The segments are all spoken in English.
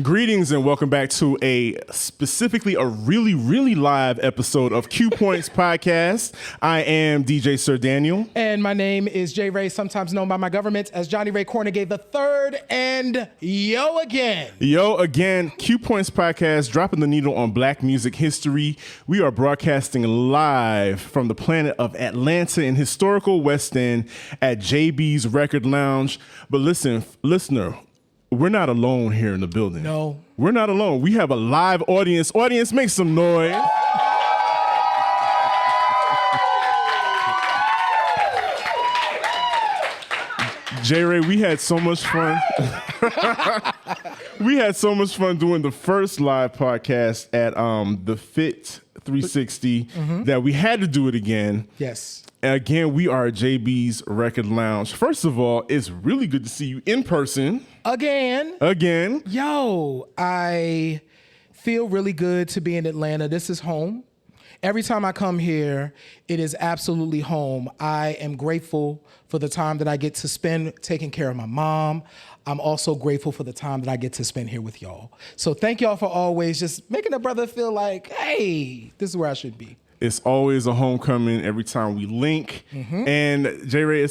Greetings and welcome back to a really live episode of Q Points Podcast. I am DJ Sir Daniel. And my name is J. Ray, sometimes known by my government as Johnny Ray Cornegay III. And yo again, Q Points Podcast, dropping the needle on Black music history. We are broadcasting live from the planet of Atlanta in historical West End at JB's Record Lounge. But listen, listener, we're not alone here in the building. No. We're not alone. We have a live audience. Audience, make some noise. J-Ray, we had so much fun. We had so much fun doing the first live podcast at the Fit 360 that we had to do it again. Yes. Again, we are at JB's Record Lounge. First of all, it's really good to see you in person. Again. Yo, I feel really good to be in Atlanta. This is home. Every time I come here, it is absolutely home. I am grateful for the time that I get to spend taking care of my mom. I'm also grateful for the time that I get to spend here with y'all. So thank y'all for always just making a brother feel like, hey, this is where I should be. It's always a homecoming every time we link. And J-Ray,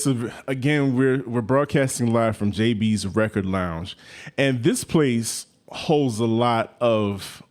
again, we're broadcasting live from JB's Record Lounge. And this place holds a lot of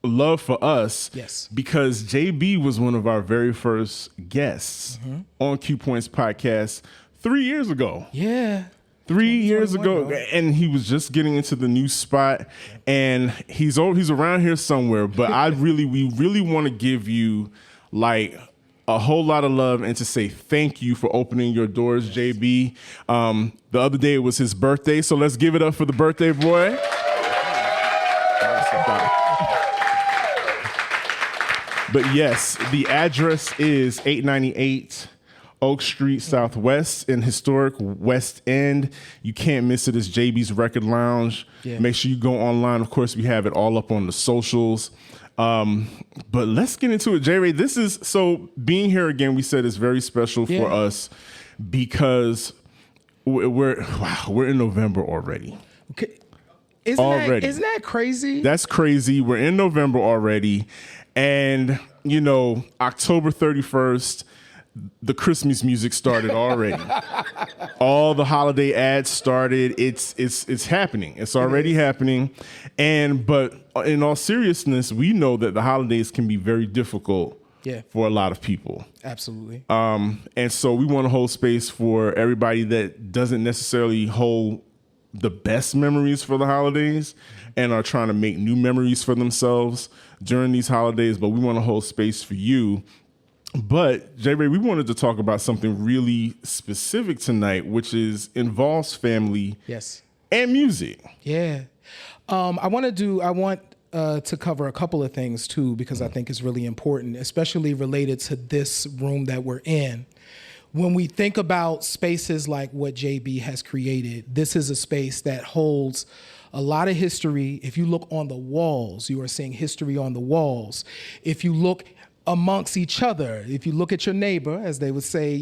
love for us. Yes. Because JB was one of our very first guests on Q Points Podcast 3 years ago. Yeah. 3 years ago, and he was just getting into the new spot, and he's around here somewhere. But we really want to give you like a whole lot of love and to say thank you for opening your doors, JB. The other day it was his birthday, so let's give it up for the birthday boy. But yes, the address is 898 Oak Street Southwest in historic West End. You can't miss it. It's JB's Record Lounge. Yeah. Make sure you go online. Of course, we have it all up on the socials. But let's get into it. J-Ray, being here again, we said it's very special for us because we're in November already. Okay. Isn't that crazy? That's crazy. We're in November already. And, October 31st, the Christmas music started already. All the holiday ads started. It's happening. It's already happening. But in all seriousness, we know that the holidays can be very difficult for a lot of people. Absolutely. And so we want to hold space for everybody that doesn't necessarily hold the best memories for the holidays and are trying to make new memories for themselves during these holidays. But we want to hold space for you. But, J-Ray, we wanted to talk about something really specific tonight, which involves family and music. Yeah. I want to cover a couple of things, too, because I think it's really important, especially related to this room that we're in. When we think about spaces like what JB has created, this is a space that holds a lot of history. If you look on the walls, you are seeing history on the walls. If you look amongst each other, if you look at your neighbor, as they would say,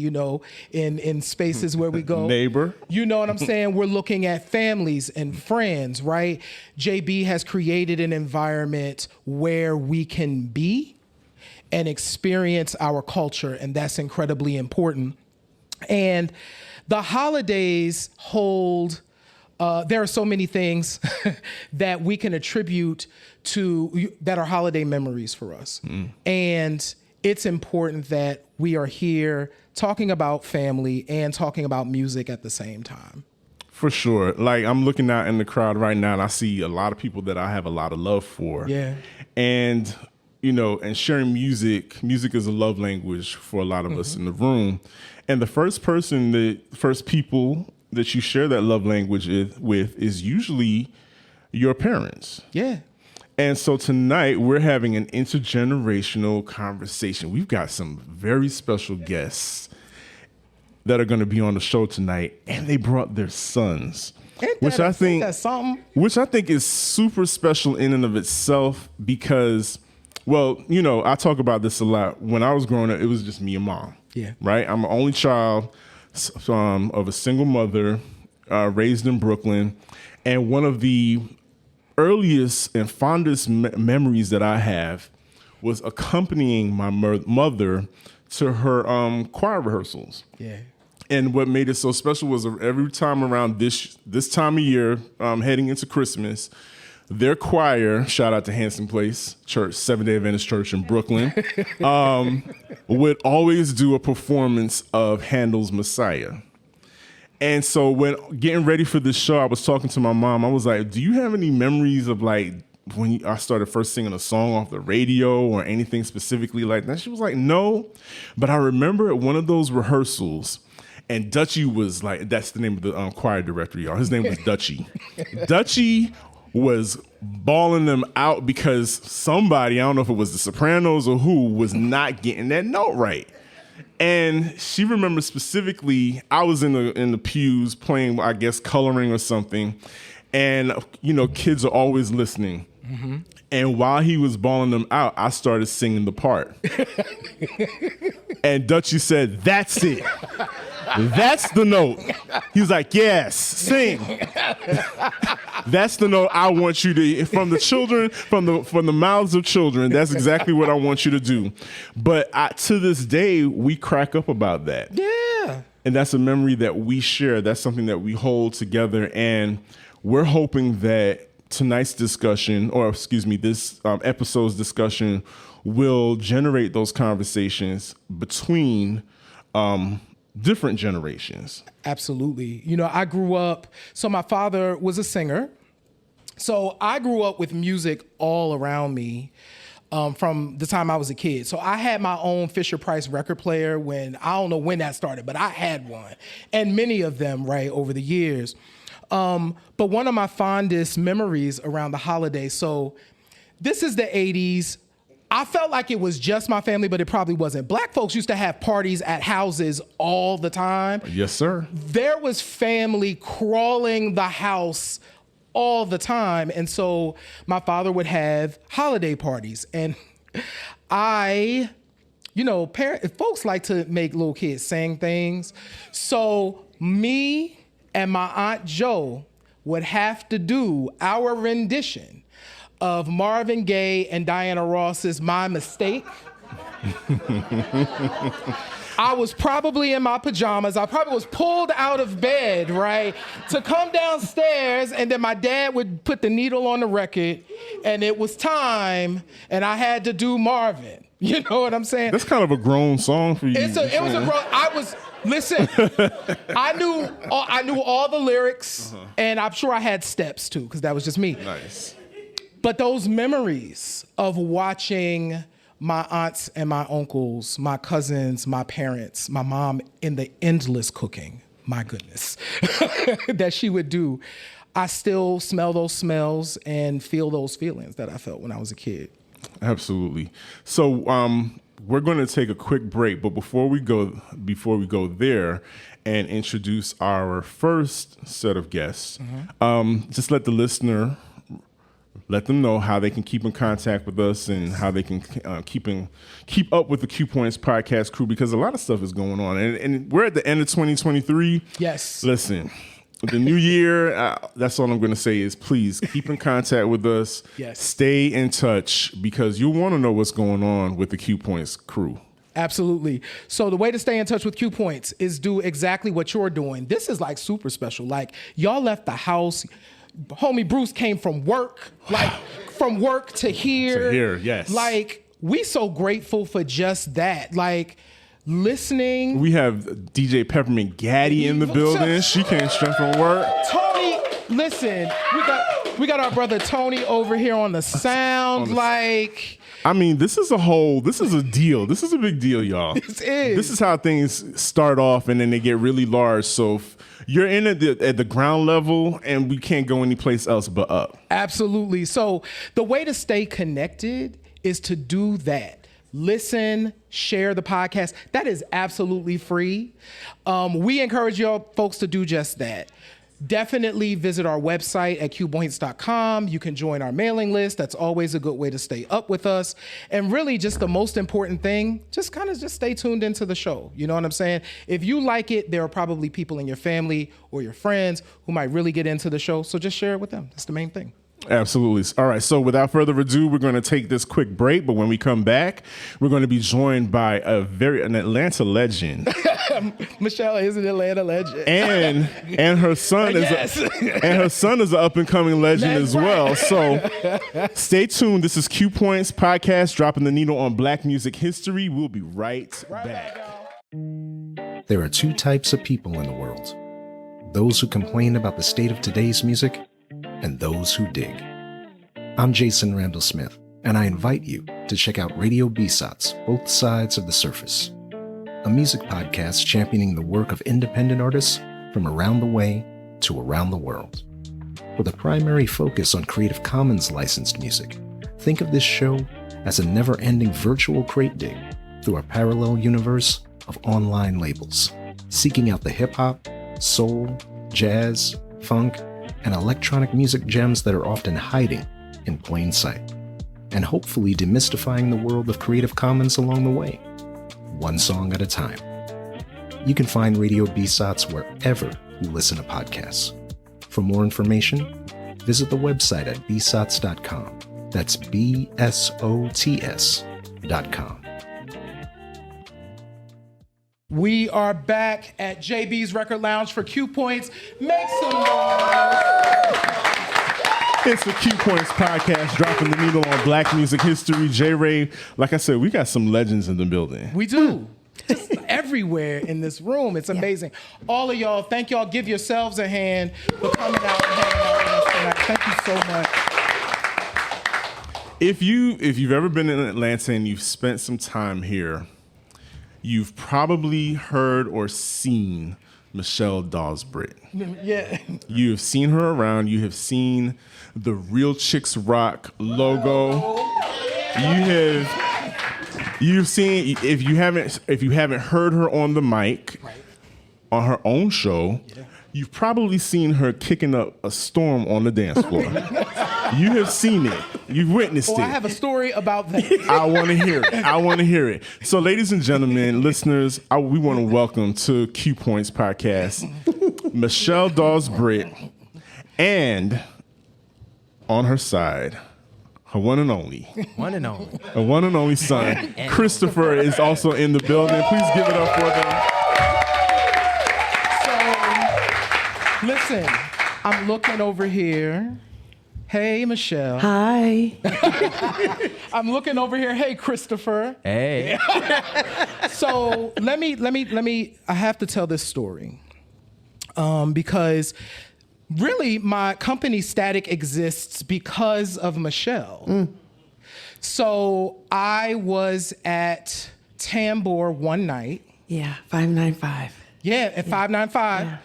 in spaces where we go. Neighbor. You know what I'm saying? We're looking at families and friends, right? JB has created an environment where we can be and experience our culture, and that's incredibly important. And the holidays hold, there are so many things that we can attribute to that are holiday memories for us. And it's important that we are here talking about family and talking about music at the same time. For sure. Like, I'm looking out in the crowd right now and I see a lot of people that I have a lot of love for. Yeah. And, and sharing music is a love language for a lot of us in the room. And the first people that you share that love language with is usually your parents. Yeah. And so tonight we're having an intergenerational conversation. We've got some very special guests that are going to be on the show tonight, and they brought their sons, which I think is super special in and of itself because, well, you know, I talk about this a lot. When I was growing up, it was just me and mom. Yeah. Right. I'm the only child of a single mother, raised in Brooklyn, and one of the earliest and fondest memories that I have was accompanying my mother to her choir rehearsals. Yeah. And what made it so special was every time around this time of year, heading into Christmas, their choir, shout out to Hanson Place Church, Seventh-day Adventist Church in Brooklyn, would always do a performance of Handel's Messiah. And so when getting ready for this show, I was talking to my mom. I was like, do you have any memories of like when I started first singing a song off the radio or anything specifically like that? She was like, no. But I remember at one of those rehearsals, and Dutchie was like, that's the name of the choir director, y'all. His name was Dutchie. Dutchie was bawling them out because somebody, I don't know if it was the Sopranos or who, was not getting that note right. And she remembers specifically, I was in the pews playing, I guess, coloring or something. And, you know, kids are always listening. Mm-hmm. And while he was bawling them out, I started singing the part. And Dutchie said, that's it. That's the note. He was like, yes, sing. That's the note I want you to, from the children, from the mouths of children, that's exactly what I want you to do. But to this day, we crack up about that. Yeah. And that's a memory that we share. That's something that we hold together. And we're hoping that tonight's discussion, or excuse me, this episode's discussion will generate those conversations between different generations. Absolutely. You know, I grew up, so my father was a singer. So I grew up with music all around me from the time I was a kid. So I had my own Fisher-Price record player I don't know when that started, but I had one. And many of them, right, over the years. But one of my fondest memories around the holidays, so this is the 80s. I felt like it was just my family, but it probably wasn't. Black folks used to have parties at houses all the time. Yes, sir. There was family crawling the house all the time. And so my father would have holiday parties. And folks like to make little kids sing things. So me and my Aunt Jo would have to do our rendition of Marvin Gaye and Diana Ross's My Mistake. I was probably in my pajamas. I probably was pulled out of bed, right, to come downstairs, and then my dad would put the needle on the record, and it was time, and I had to do Marvin. You know what I'm saying? That's kind of a grown song for you. It was a grown. Listen, I knew all the lyrics, and I'm sure I had steps too, because that was just me. Nice. But those memories of watching my aunts and my uncles, my cousins, my parents, my mom in the endless cooking, my goodness, that she would do, I still smell those smells and feel those feelings that I felt when I was a kid. Absolutely. So we're going to take a quick break, but before we go there and introduce our first set of guests, just let them know how they can keep in contact with us and how they can keep up with the Q Points podcast crew, because a lot of stuff is going on. And we're at the end of 2023. Yes. Listen, the new year, that's all I'm going to say is please keep in contact with us. Yes. Stay in touch, because you'll want to know what's going on with the Q Points crew. Absolutely. So the way to stay in touch with Q Points is do exactly what you're doing. This is like super special. Like, y'all left the house. Homie Bruce came from work, like from work to here. To here, yes. Like, we so grateful for just that. Like, listening. We have DJ Peppermint Gaddy in the building. She came straight from work. Tony, listen, We got our brother Tony over here on the sound. I mean, this is a deal. This is a big deal, y'all. This is. This is how things start off and then they get really large. So you're in at the ground level and we can't go anyplace else but up. Absolutely. So the way to stay connected is to do that. Listen, share the podcast. That is absolutely free. We encourage y'all folks to do just that. Definitely visit our website at cubepoints.com. You can join our mailing list. That's always a good way to stay up with us. And really just the most important thing, just stay tuned into the show. You know what I'm saying? If you like it, there are probably people in your family or your friends who might really get into the show. So just share it with them. That's the main thing. Absolutely. All right. So without further ado, we're going to take this quick break. But when we come back, we're going to be joined by an Atlanta legend. Michelle is an Atlanta legend. And her son is an up and coming legend as well. So stay tuned. This is Q Points Podcast, dropping the needle on Black music history. We'll be right back. There are two types of people in the world. Those who complain about the state of today's music and those who dig. I'm Jason Randall Smith, and I invite you to check out Radio B-Sides, Both Sides of the Surface, a music podcast championing the work of independent artists from around the way to around the world. With a primary focus on Creative Commons licensed music, think of this show as a never-ending virtual crate dig through a parallel universe of online labels, seeking out the hip-hop, soul, jazz, funk, and electronic music gems that are often hiding in plain sight, and hopefully demystifying the world of Creative Commons along the way, one song at a time. You can find Radio B-Sides wherever you listen to podcasts. For more information, visit the website at bsots.com. That's BSOTS.com. We are back at JB's Record Lounge for Q Points. Make some noise. It's the Q Points Podcast, dropping the needle on Black music history. J-Ray, like I said, we got some legends in the building. We do. Just everywhere in this room. It's amazing. All of y'all, thank y'all. Give yourselves a hand for coming out and hanging out with us tonight. Thank you so much. If you've ever been in Atlanta and you've spent some time here, you've probably heard or seen Michelle Dawes-Britt. Yeah. You have seen her around. You have seen the Real Chicks Rock logo. You've seen, if you haven't heard her on the mic, Right. on her own show, you've probably seen her kicking up a storm on the dance floor. You have seen it. You've witnessed it. I have a story about that. I want to hear it. So, ladies and gentlemen, listeners, we want to welcome to Q Points Podcast, Michelle Dawes-Britt, and on her side, her one and only son, Christopher, is also in the building. Please give it up for them. So, listen, I'm looking over here. Hey, Michelle. Hi. I'm looking over here. Hey, Christopher. Hey. So let me, I have to tell this story. Because really my company Static exists because of Michelle. So I was at Tambor one night. Yeah, 595. Yeah, at 595. Yeah.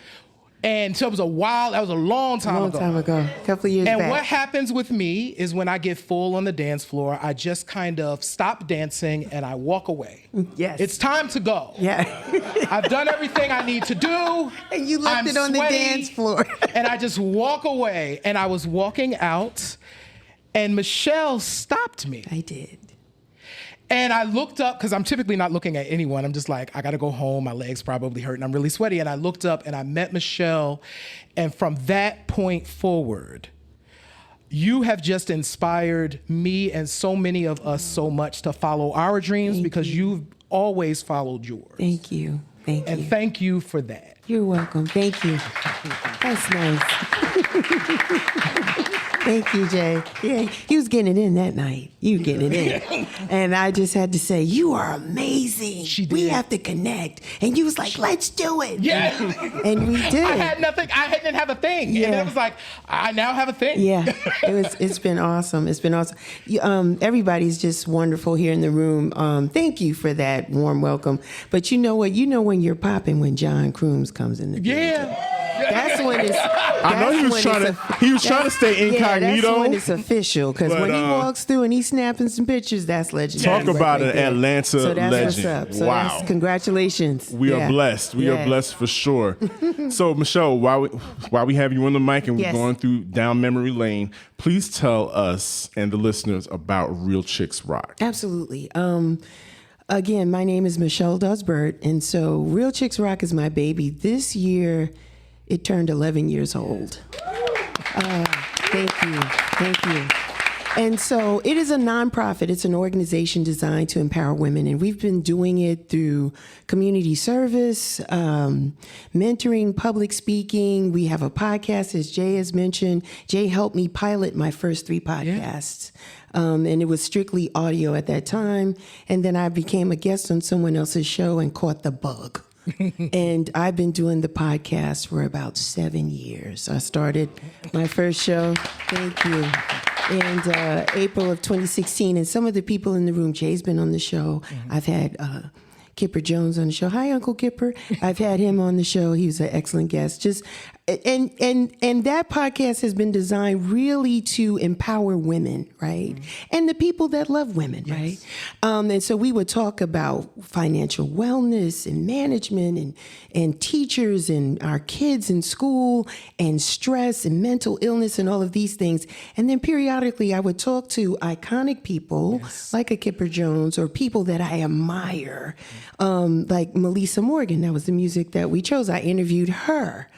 And so that was a long time ago. A couple of years And back. what happens with me is when I get full on the dance floor, I just kind of stop dancing and I walk away. Yes. It's time to go. Yeah. I've done everything I need to do. And you left it on the dance floor. And I just walk away. And I was walking out and Michelle stopped me. I did. And I looked up, because I'm typically not looking at anyone. I'm just like, I got to go home. My legs probably hurt and I'm really sweaty. And I looked up and I met Michelle. And from that point forward, you have just inspired me and so many of us so much to follow our dreams because you've always followed yours. Thank you. Thank you. And thank you for that. You're welcome. Thank you. That's nice. Thank you, Jay. Yeah, he was getting it in that night. You were getting it in. And I just had to say, you are amazing. She did. We have to connect. And you was like, let's do it. Yeah. And we did. I had nothing. I didn't have a thing. Yeah. And it was like, I now have a thing. Yeah, it's been awesome. It's been awesome. Everybody's just wonderful here in the room. Thank you for that warm welcome. But you know what? You know when you're popping when John Crooms comes in the room. Yeah. That's when it's. I know he was trying to stay incognito. Yeah, that's when it's official. Because But, when he walks through and he's snapping some pictures, that's legendary. Talk about right an there. Atlanta so that's legend. What's up. So Wow. that's, congratulations. We are blessed. We are blessed for sure. So, Michelle, while we have you on the mic and we're Yes. going through down memory lane, please tell us and the listeners about Real Chicks Rock. Absolutely. Again, my name is Michelle Dosbert, and so Real Chicks Rock is my baby. This year, it turned 11 years old. Thank you. And so it is a nonprofit. It's an organization designed to empower women. And we've been doing it through community service, mentoring, public speaking. We have a podcast, as Jay has mentioned. Jay helped me pilot my first 3 podcasts. And it was strictly audio at that time. And then I became a guest on someone else's show and caught the bug. And I've been doing the podcast for about 7 years. I started my first show, thank you, in April of 2016. And some of the people in the room, Jay's been on the show. I've had Kipper Jones on the show. Hi, Uncle Kipper. I've had him on the show. He was an excellent guest. And that podcast has been designed really to empower women, right? And the people that love women, right? And so we would talk about financial wellness and management and teachers and our kids in school and stress and mental illness and all of these things. And then periodically I would talk to iconic people like a Kipper Jones or people that I admire, like Melissa Morgan. That was the music that we chose. I interviewed her.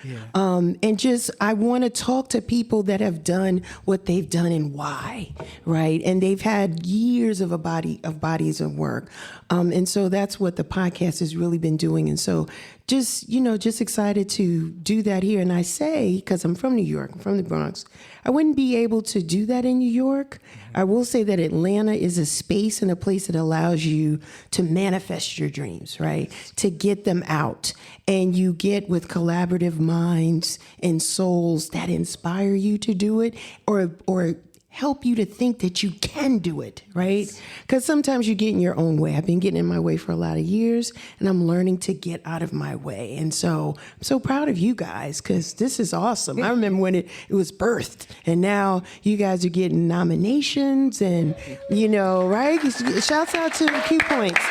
And just, I want to talk to people that have done what they've done and why, right? And they've had years of bodies of work. And so that's what the podcast has really been doing. And so just excited to do that here. And I say, because I'm from New York, I'm from the Bronx, I wouldn't be able to do that in New York. I will say that Atlanta is a space and a place that allows you to manifest your dreams, right? To get them out. And you get with collaborative minds and souls that inspire you to do it or help you to think that you can do it, right? Because sometimes you get in your own way. I've been getting in my way for a lot of years, and I'm learning to get out of my way. And so I'm so proud of you guys, because this is awesome. I remember when it was birthed, and now you guys are getting nominations and, right? Shouts out to Q Points.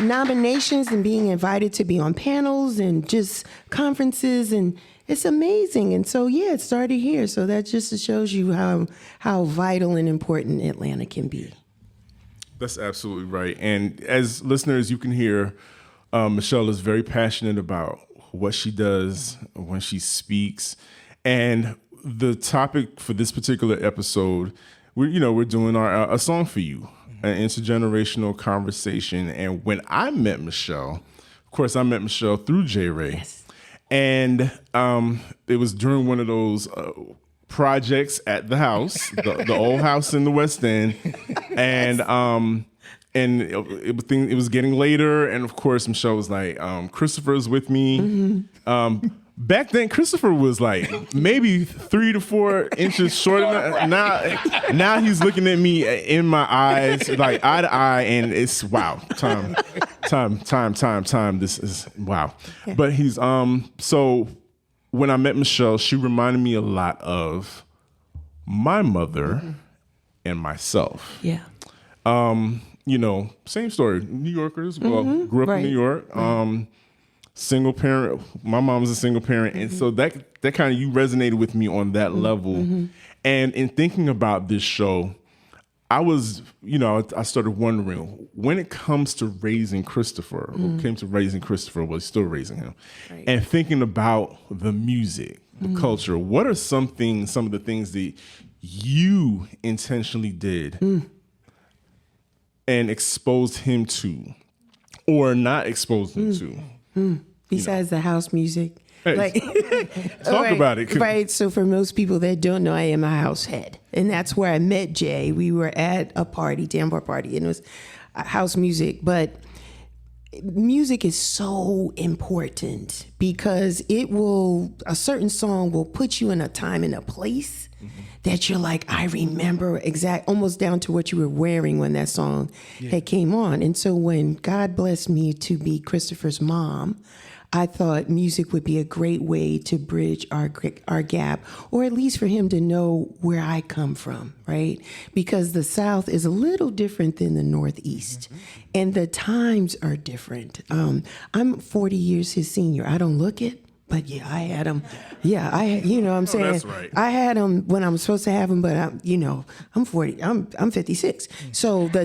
Nominations and being invited to be on panels and just conferences, and it's amazing. And so, it started here. So that just shows you how vital and important Atlanta can be. That's absolutely right. And as listeners, you can hear Michelle is very passionate about what she does when she speaks. And the topic for this particular episode, we're doing a song for you, an intergenerational conversation. And when I met Michelle, of course, I met Michelle through J. Ray. Yes. And it was during one of those projects at the house, the old house in the West End, and it was getting later, and of course Michelle was like, "Christopher's with me." Back then, Christopher was like maybe 3 to 4 inches shorter. Now he's looking at me in my eyes, like eye to eye, and it's wow, time. This is wow. Yeah. But he's so when I met Michelle, she reminded me a lot of my mother and myself. Yeah. Same story. New Yorkers. Well, grew up in New York. Single parent. My mom was a single parent, and so that kind of you resonated with me on that level. And in thinking about this show, I was, I started wondering when it comes to raising Christopher, well, he's still raising him, right. And thinking about the music, the culture. What are some of the things that you intentionally did and exposed him to, or not exposed him to? Besides the house music. Hey, Like, talk about it. Right. So for most people that don't know, I am a house head. And that's where I met Jay. We were at a party, Danbar party, and it was house music. But music is so important because a certain song will put you in a time and a place that you're like, I remember almost down to what you were wearing when that song had came on. And so when God blessed me to be Christopher's mom, I thought music would be a great way to bridge our gap, or at least for him to know where I come from, right? Because the South is a little different than the Northeast, and the times are different. I'm 40 years his senior. I don't look it, but yeah, I had him. Yeah, you know what I'm saying? That's right. I had him when I'm supposed to have him, but I'm 40. I'm 56. So the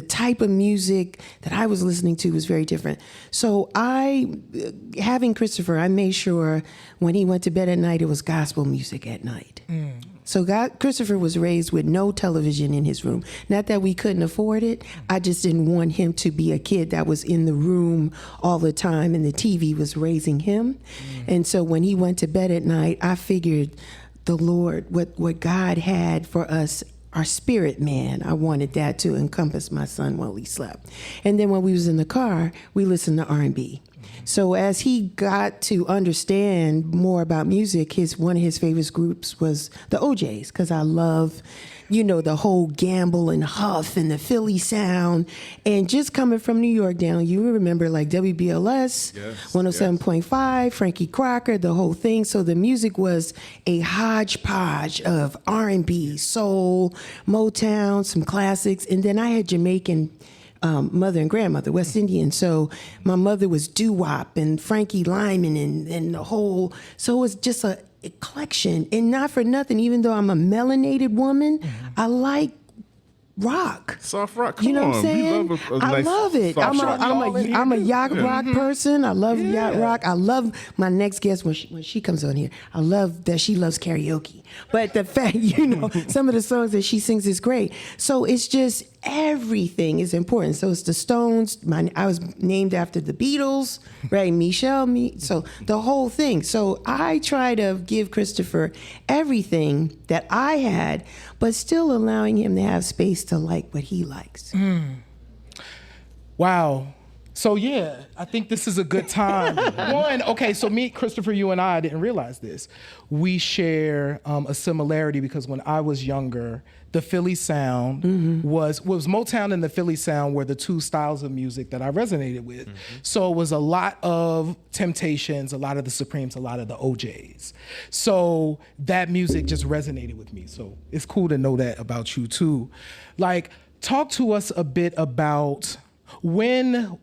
type of music that I was listening to was very different. So having Christopher, I made sure when he went to bed at night, it was gospel music at night. So Christopher was raised with no television in his room. Not that we couldn't afford it. I just didn't want him to be a kid that was in the room all the time and the TV was raising him. And so when he went to bed at night, I figured the Lord, what God had for us, our spirit man, I wanted that to encompass my son while he slept. And then when we was in the car, we listened to R&B. So as he got to understand more about music, one of his favorite groups was the OJs, because I love, the whole gamble and huff and the Philly sound. And just coming from New York down, you remember like WBLS, 107.5, Frankie Crocker, the whole thing. So the music was a hodgepodge of R&B, soul, Motown, some classics. And then I had Jamaican mother and grandmother, West Indian. So my mother was doo-wop and Frankie Lyman and the whole, so it was just a collection. And not for nothing, even though I'm a melanated woman, I like rock. Soft rock. You know what I'm on. saying? We love I nice love it. soft I'm a yacht rock person. I love yacht rock. I love my next guest when she comes on here. I love that she loves karaoke. But the fact, some of the songs that she sings is great. So it's just everything is important. So it's the Stones. I was named after the Beatles, right? So the whole thing. So I try to give Christopher everything that I had, but still allowing him to have space to like what he likes. Wow. So yeah, I think this is a good time. So me, Christopher, you and I didn't realize this. We share a similarity because when I was younger, the Philly sound was Motown and the Philly sound were the two styles of music that I resonated with. So it was a lot of Temptations, a lot of the Supremes, a lot of the OJs. So that music just resonated with me. So it's cool to know that about you too. Like, talk to us a bit about when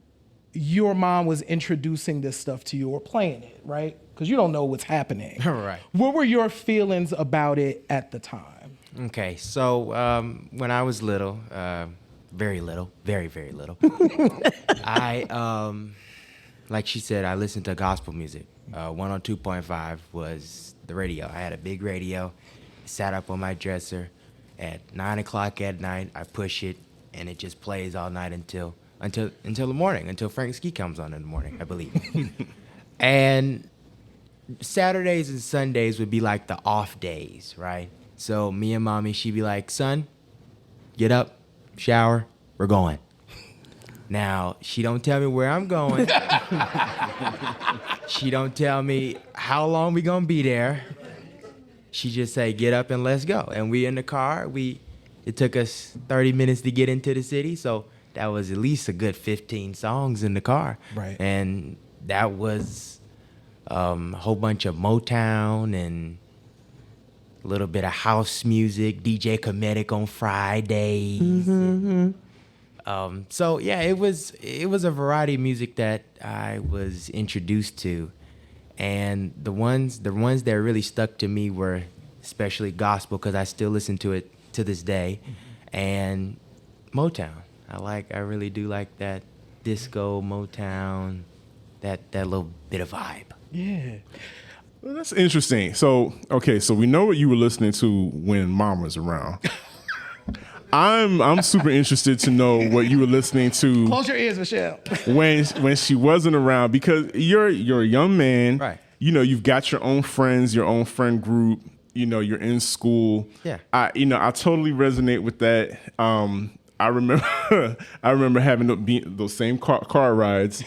your mom was introducing this stuff to you or playing it, right? Because you don't know what's happening. Right. What were your feelings about it at the time? Okay, so when I was little, very little, very, very little, I, like she said, I listened to gospel music. 102.5 was the radio. I had a big radio, sat up on my dresser. At 9 o'clock at night, I push it, and it just plays all night until the morning, until Frank Ski comes on in the morning, I believe. And Saturdays and Sundays would be like the off days, right? So me and mommy, she'd be like, son, get up, shower, we're going. Now, she don't tell me where I'm going. She don't tell me how long we gonna be there. She just say, get up and let's go. And we in the car, it took us 30 minutes to get into the city, so that was at least a good 15 songs in the car. Right. And that was a whole bunch of Motown and a little bit of house music, DJ Comedic on Fridays. So yeah, it was a variety of music that I was introduced to. And the ones that really stuck to me were especially gospel, because I still listen to it to this day, and Motown. I really do like that disco Motown, that little bit of vibe. Yeah. Well, that's interesting. So we know what you were listening to when Mom was around. I'm super interested to know what you were listening to. Close your ears, Michelle. when she wasn't around, because you're a young man. Right. You've got your own friends, your own friend group, you're in school. Yeah. I totally resonate with that. I remember I remember having those same car rides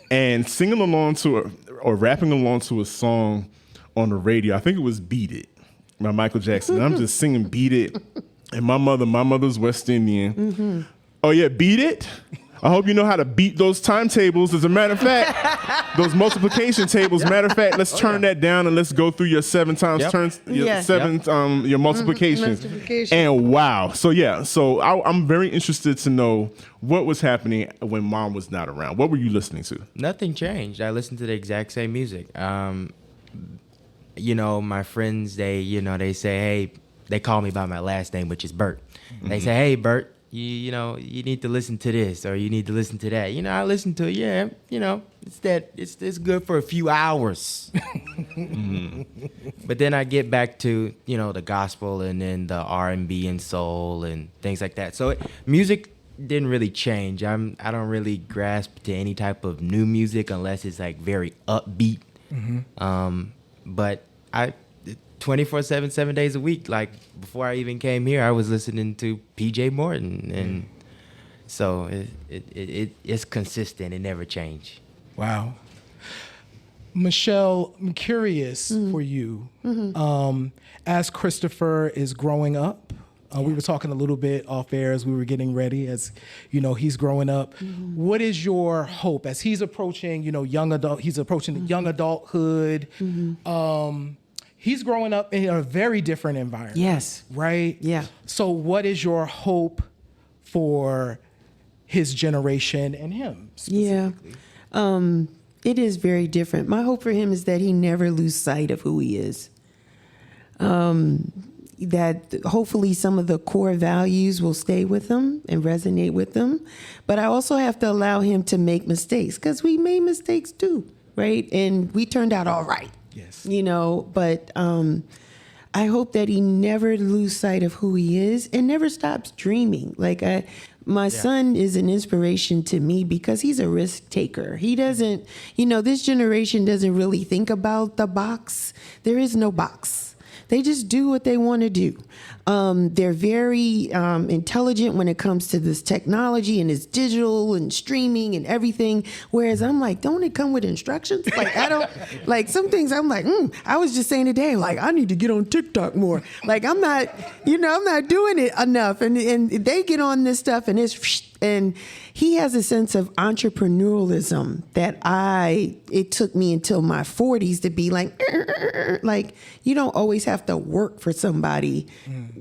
and singing along to or rapping along to a song on the radio. I think it was Beat It by Michael Jackson. And I'm just singing Beat It. And my mother's West Indian. Mm-hmm. Oh yeah, Beat It? I hope you know how to beat those timetables. As a matter of fact, those multiplication tables. Matter of fact, let's turn that down and let's go through your 7 times turns, your multiplications. And wow. So I'm very interested to know what was happening when Mom was not around. What were you listening to? Nothing changed. I listened to the exact same music. My friends, they say, hey, they call me by my last name, which is Bert. Mm-hmm. They say, hey, Bert. You need to listen to this or you need to listen to that. I listen to it. Yeah, it's good for a few hours. Mm-hmm. But then I get back to the gospel and then the R&B and soul and things like that. So music didn't really change. I don't really grasp to any type of new music unless it's like very upbeat. Mm-hmm. But I 24/7, 7 days a week. Like before I even came here, I was listening to PJ Morton, and so it's consistent. It never changed. Wow. Michelle, I'm curious for you. Mm-hmm. As Christopher is growing up, we were talking a little bit off air as we were getting ready. As he's growing up. Mm-hmm. What is your hope as he's approaching young adult? He's approaching the young adulthood. Mm-hmm. He's growing up in a very different environment. Yes. Right? Yeah. So what is your hope for his generation and him specifically? Yeah. It is very different. My hope for him is that he never lose sight of who he is. That hopefully some of the core values will stay with him and resonate with him. But I also have to allow him to make mistakes because we made mistakes too, right? And we turned out all right. Yes. But I hope that he never lose sight of who he is and never stops dreaming. Like my son is an inspiration to me because he's a risk taker. He doesn't, this generation doesn't really think about the box. There is no box. They just do what they want to do. They're very intelligent when it comes to this technology and it's digital and streaming and everything. Whereas I'm like, don't it come with instructions? Like I don't like some things. I'm like, I was just saying today, like I need to get on TikTok more. Like I'm not doing it enough. And they get on this stuff and and he has a sense of entrepreneurialism that it took me until my 40s to be like you don't always have to work for somebody.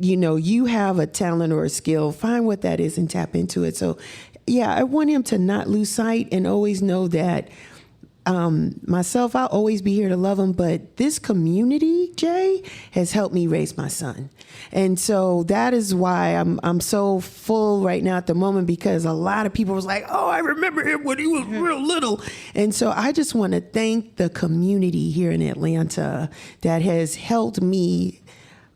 You have a talent or a skill, find what that is and tap into it. So yeah, I want him to not lose sight and always know that myself, I'll always be here to love him, but this community, Jay, has helped me raise my son. And so that is why I'm so full right now at the moment, because a lot of people was like, oh, I remember him when he was real little. And so I just want to thank the community here in Atlanta that has helped me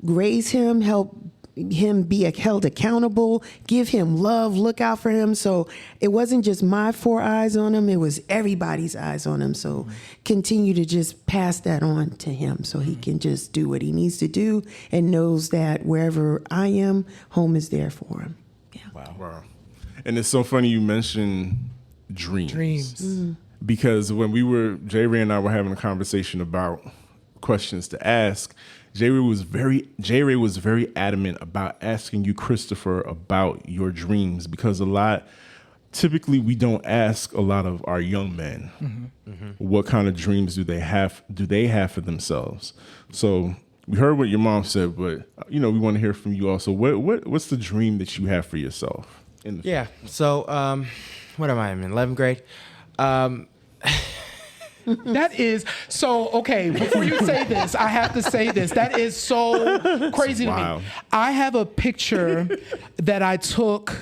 raise him, help him be held accountable, give him love, look out for him. So it wasn't just my 4 eyes on him, it was everybody's eyes on him. So continue to just pass that on to him so he can just do what he needs to do and knows that wherever I am, home is there for him. Yeah. Wow. And it's so funny you mentioned dreams. Because when J. Ray and I were having a conversation about questions to ask, J. Ray was very adamant about asking you, Christopher, about your dreams, because typically we don't ask a lot of our young men what kind of dreams do they have for themselves. So we heard what your mom said, but we want to hear from you also. What's the dream that you have for yourself? So what am I in 11th grade? That is so okay. Before you say this, I have to say this. That is so crazy to me. I have a picture that I took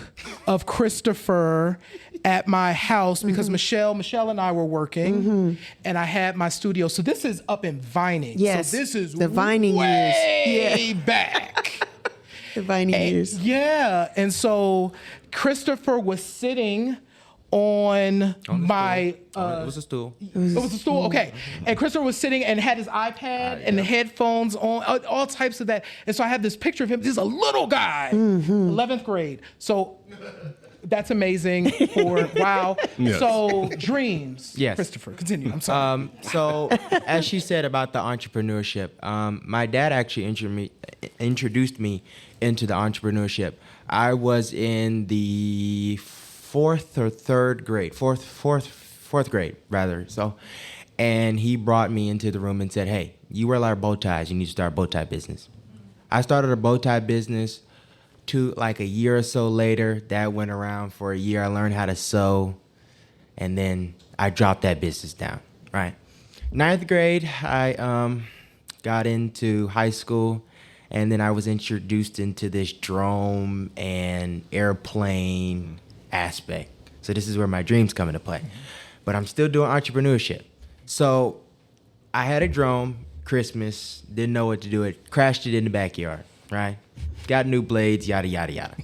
of Christopher at my house because Michelle and I were working, and I had my studio. So this is up in Vining. Yes, so this is the Vining way back. The Vining years. Yeah, and so Christopher was sitting on my. It was a stool. It was a stool, okay. And Christopher was sitting and had his iPad and the headphones on, all types of that. And so I have this picture of him. This is a little guy, 11th grade. So that's amazing for, wow. Yes. So dreams, Yes. Christopher, continue, I'm sorry. So, as she said about the entrepreneurship, my dad actually introduced me into the entrepreneurship. I was in the fourth grade rather. So, and he brought me into the room and said, "Hey, you wear a lot of bow ties. You need to start a bow tie business." I started a bow tie business. Like a year or so later, that went around for a year. I learned how to sew, and then I dropped that business down. Right, 9th grade, I got into high school. And then I was introduced into this drone and airplane aspect. So this is where my dreams come into play. But I'm still doing entrepreneurship. So I had a drone, Christmas, didn't know what to do it, crashed it in the backyard, right? Got new blades, yada, yada, yada.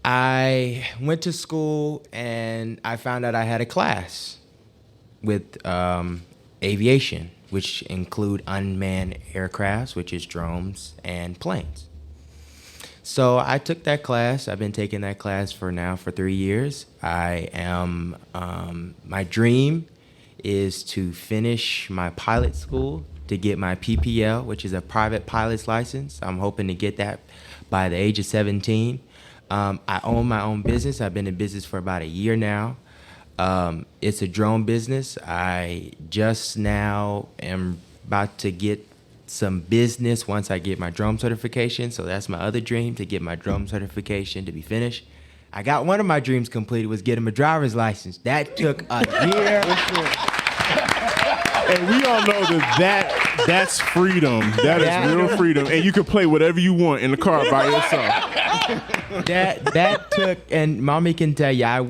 I went to school and I found out I had a class with aviation, which include unmanned aircrafts, which is drones and planes. So I took that class. I've been taking that class for 3 years. I am, my dream is to finish my pilot school to get my PPL, which is a private pilot's license. I'm hoping to get that by the age of 17. I own my own business. I've been in business for about a year now. It's a drone business. I just now am about to get some business once I get my drone certification. So that's my other dream, to get my drone certification to be finished. I got one of my dreams completed, was getting my driver's license. That took a year. And we all know that's freedom. That is real freedom. And you can play whatever you want in the car by yourself. That took, and mommy can tell you, I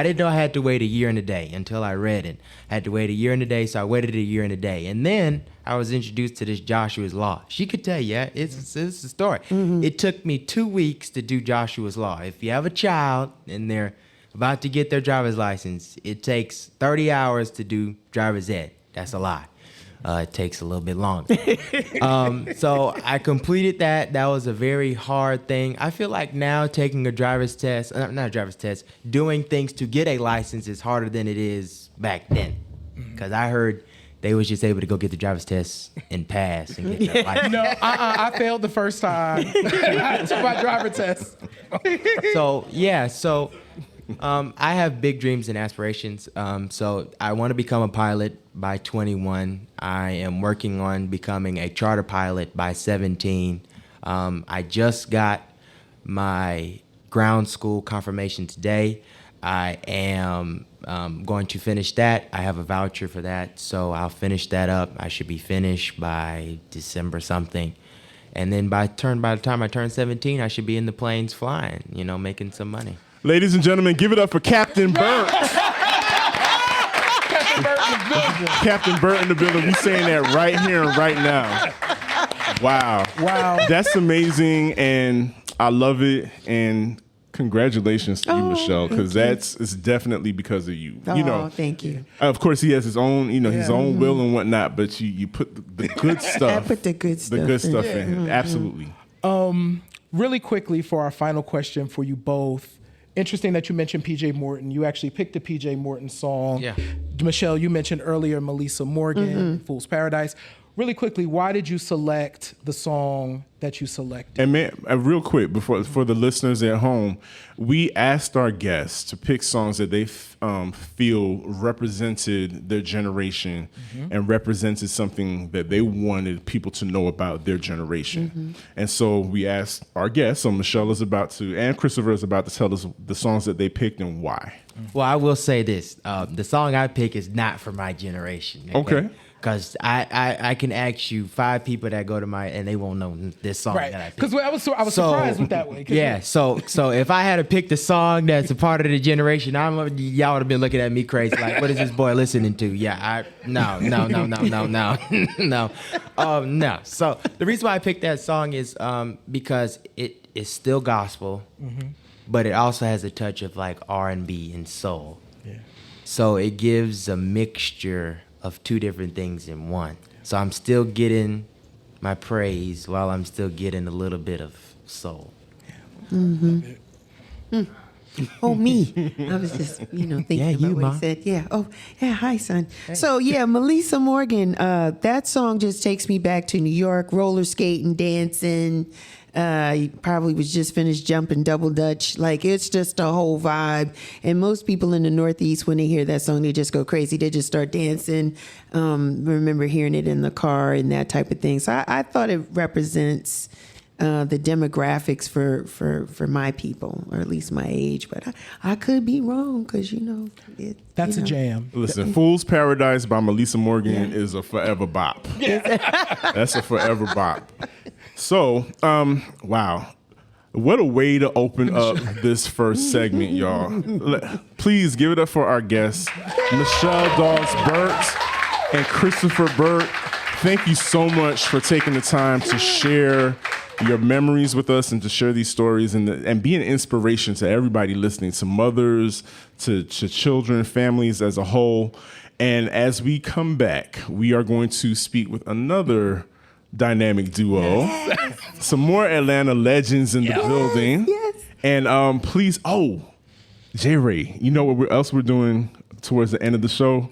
didn't know I had to wait a year and a day until I read it. I had to wait a year and a day, so I waited a year and a day. And then I was introduced to this Joshua's Law. She could tell you, it's a story. It took me 2 weeks to do Joshua's Law. If you have a child and they're about to get their driver's license, it takes 30 hours to do driver's ed. That's a lot. It takes a little bit longer. So I completed that. That was a very hard thing. I feel like now taking a driver's test, not a driver's test, doing things to get a license is harder than it is back then. Because I heard they was just able to go get the driver's test and pass and get their license. No, I failed the first time. I took my driver test. I have big dreams and aspirations. So I want to become a pilot by 21. I am working on becoming a charter pilot by 17. I just got my ground school confirmation today. I am going to finish that. I have a voucher for that, so I'll finish that up. I should be finished by December something. And then by the time I turn 17, I should be in the planes flying, making some money. Ladies and gentlemen, give it up for Captain Burt. Captain Burt in the building. We saying that right here and right now. Wow. That's amazing, and I love it. And congratulations to you, Michelle, because it's definitely because of you. Thank you. Of course, he has his own, his own will and whatnot, but you put the good stuff. I put the good stuff. In him. Absolutely. Really quickly for our final question for you both. Interesting that you mentioned P.J. Morton. You actually picked a P.J. Morton song. Yeah. Michelle, you mentioned earlier Melissa Morgan, Fool's Paradise. Really quickly, why did you select the song that you selected? And man, real quick, for the listeners at home, we asked our guests to pick songs that they feel represented their generation and represented something that they wanted people to know about their generation. And so we asked our guests, so Michelle is about to, and Christopher is about to tell us the songs that they picked and why. Well, I will say this. The song I pick is not for my generation. Okay. Because I can ask you 5 people that go to and they won't know this song that I picked. Because I was surprised with that way. Yeah, so if I had to pick the song that's a part of the generation, y'all would have been looking at me crazy, like, what is this boy listening to? Yeah, no. No. So the reason why I picked that song is because it is still gospel. but it also has a touch of like R&B and soul. Yeah. So it gives a mixture of two different things in one. So I'm still getting my praise while I'm still getting a little bit of soul. Oh, me. I was just, thinking Yeah, you, about what Ma. he said. Yeah. Oh, yeah. Hi, son. So, yeah, Melissa Morgan, that song just takes me back to New York, roller skating, dancing. He probably was just finished jumping double dutch. Like, it's just a whole vibe. And most people in the Northeast, when they hear that song, they just go crazy. They just start dancing. Remember hearing it in the car and that type of thing. So I thought it represents the demographics for my people, or at least my age, but I could be wrong because That's a jam. Listen, Fool's Paradise by Melissa Morgan is a forever bop. That's a forever bop. So, wow. What a way to open up this first segment, y'all. Please give it up for our guests, Michelle Dawes-Burt and Christopher Burt. Thank you so much for taking the time to share your memories with us and to share these stories and be an inspiration to everybody listening, to mothers, to children, families as a whole. And as we come back, we are going to speak with another dynamic duo, some more Atlanta legends in the building. Yes. And please, J. Ray, you know what else we're doing towards the end of the show?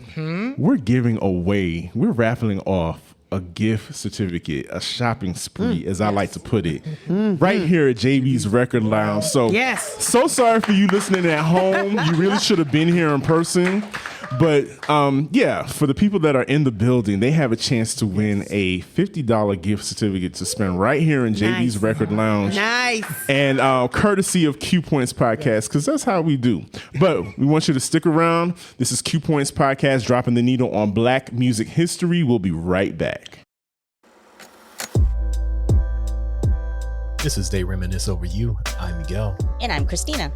We're giving away, we're raffling off a gift certificate, a shopping spree, as I like to put it, right here at JB's Record Lounge. So, so sorry for you listening at home. You really should have been here in person. But for the people that are in the building, they have a chance to win a $50 gift certificate to spend right here in JB's Record Lounge. Nice. And courtesy of Q Points Podcast, because that's how we do. But we want you to stick around. This is Q Points Podcast, dropping the needle on Black music history. We'll be right back. This is They Reminisce Over You. I'm Miguel. And I'm Christina.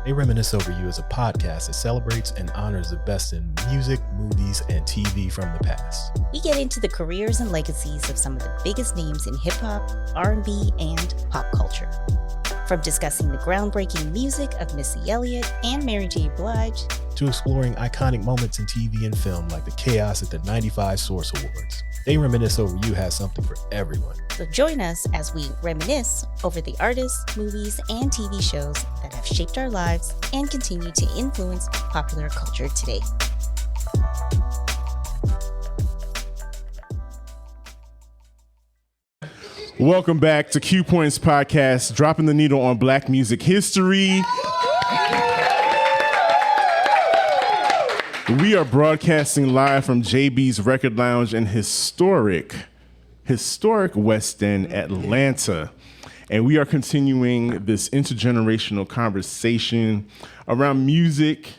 They Reminisce Over You is a podcast that celebrates and honors the best in music, movies, and TV from the past. We get into the careers and legacies of some of the biggest names in hip-hop, R&B, and pop culture. From discussing the groundbreaking music of Missy Elliott and Mary J. Blige, to exploring iconic moments in TV and film like the chaos at the 95 Source Awards. They Reminisce Over You has something for everyone. So join us as we reminisce over the artists, movies, and TV shows that have shaped our lives and continue to influence popular culture today. Welcome back to Q Points Podcast, dropping the needle on Black music history. We are broadcasting live from JB's Record Lounge in historic West End, Atlanta. And we are continuing this intergenerational conversation around music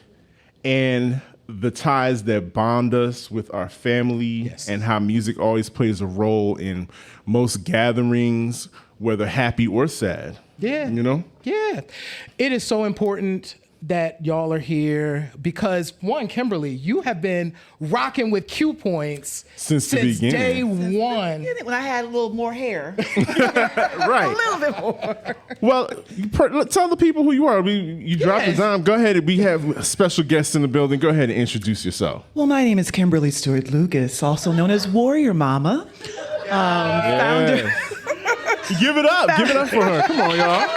and the ties that bond us with our family, and how music always plays a role in most gatherings, whether happy or sad. Yeah. Yeah. It is so important that y'all are here because, one, Kimberly, you have been rocking with Q Points since the beginning. Day one. When I had a little more hair. Right. A little bit more. Well, tell the people who you are. You dropped the dime. Go ahead. We have special guests in the building. Go ahead and introduce yourself. Well, my name is Kimberly Stewart Lucas, also known as Warrior Mama. Founder. Give it up. Give it up for her. Come on, y'all.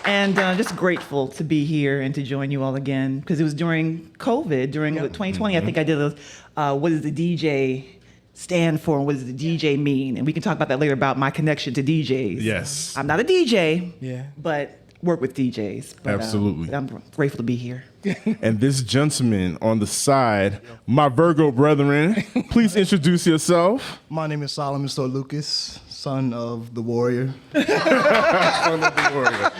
And just grateful to be here and to join you all again, because it was during COVID, during 2020. I think I did what does the DJ stand for and what does the DJ mean? And we can talk about that later about my connection to DJs. Yes. I'm not a DJ, but work with DJs. But, absolutely. I'm grateful to be here. And this gentleman on the side, my Virgo brethren, please introduce yourself. My name is Solomon Stowe Lucas, son of the Warrior. Son of the Warrior.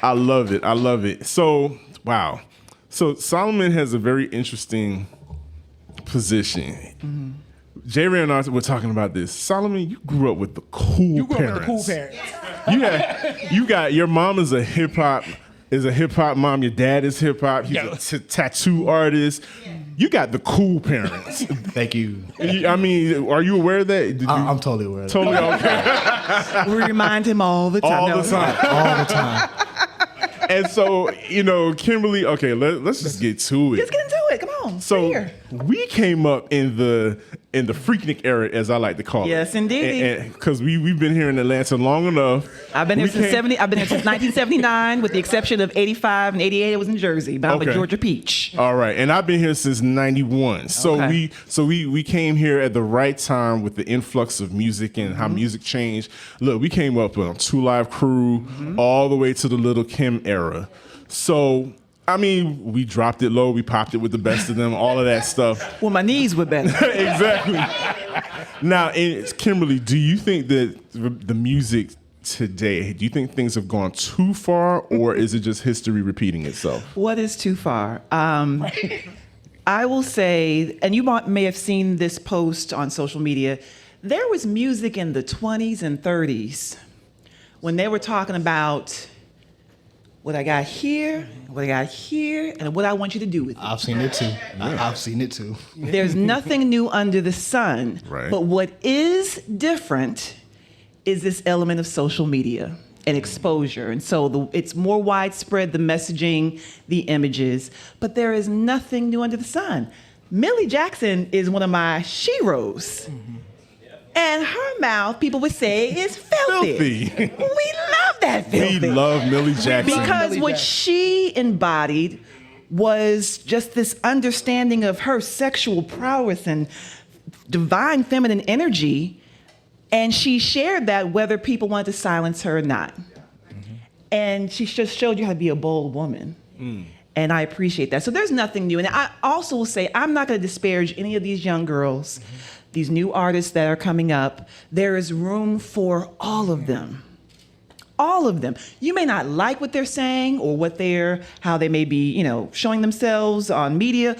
I love it. I love it. So, wow. So Solomon has a very interesting position. Mm-hmm. J. Ray and I were talking about this. Solomon, you grew up with the cool parents. You grew up with the cool parents. You got your mom is a hip hop is a hip hop mom. Your dad is hip hop. He's a tattoo artist. You got the cool parents. Thank you. I mean, are you aware of that? I'm totally aware of that. Totally okay. We remind him all the time. All the time. All the time. And so, Kimberly, okay, let's just get to it. Let's get into it. Come on. So Here. we came up in the Freaknik era, as I like to call it. Yes, indeed. Because we've been here in Atlanta long enough. I've been here since 1979, with the exception of 85 and 88. I was in Jersey, but I'm a Georgia peach. All right, and I've been here since '91. So we came here at the right time with the influx of music and how music changed. Look, we came up on 2 Live Crew all the way to the Little Kim era. So, I mean, we dropped it low, we popped it with the best of them, all of that stuff. Well, my knees were better. Exactly. Now, Kimberly, do you think that the music today, do you think things have gone too far, or is it just history repeating itself? What is too far? I will say, and you may have seen this post on social media, there was music in the 20s and 30s when they were talking about what I got here, what I got here, and what I want you to do with it. I've seen it too. I've seen it too. There's nothing new under the sun. Right. But what is different is this element of social media and exposure. And so it's more widespread, the messaging, the images, but there is nothing new under the sun. Millie Jackson is one of my sheroes. And her mouth, people would say, is filthy. We love that filthy. We love Millie Jackson. Because what she embodied was just this understanding of her sexual prowess and divine feminine energy. And she shared that whether people wanted to silence her or not. And she just showed you how to be a bold woman. And I appreciate that. So there's nothing new. And I also will say, I'm not going to disparage any of these young girls, these new artists that are coming up. There is room for all of them. All of them. You may not like what they're saying or how they may be, showing themselves on media,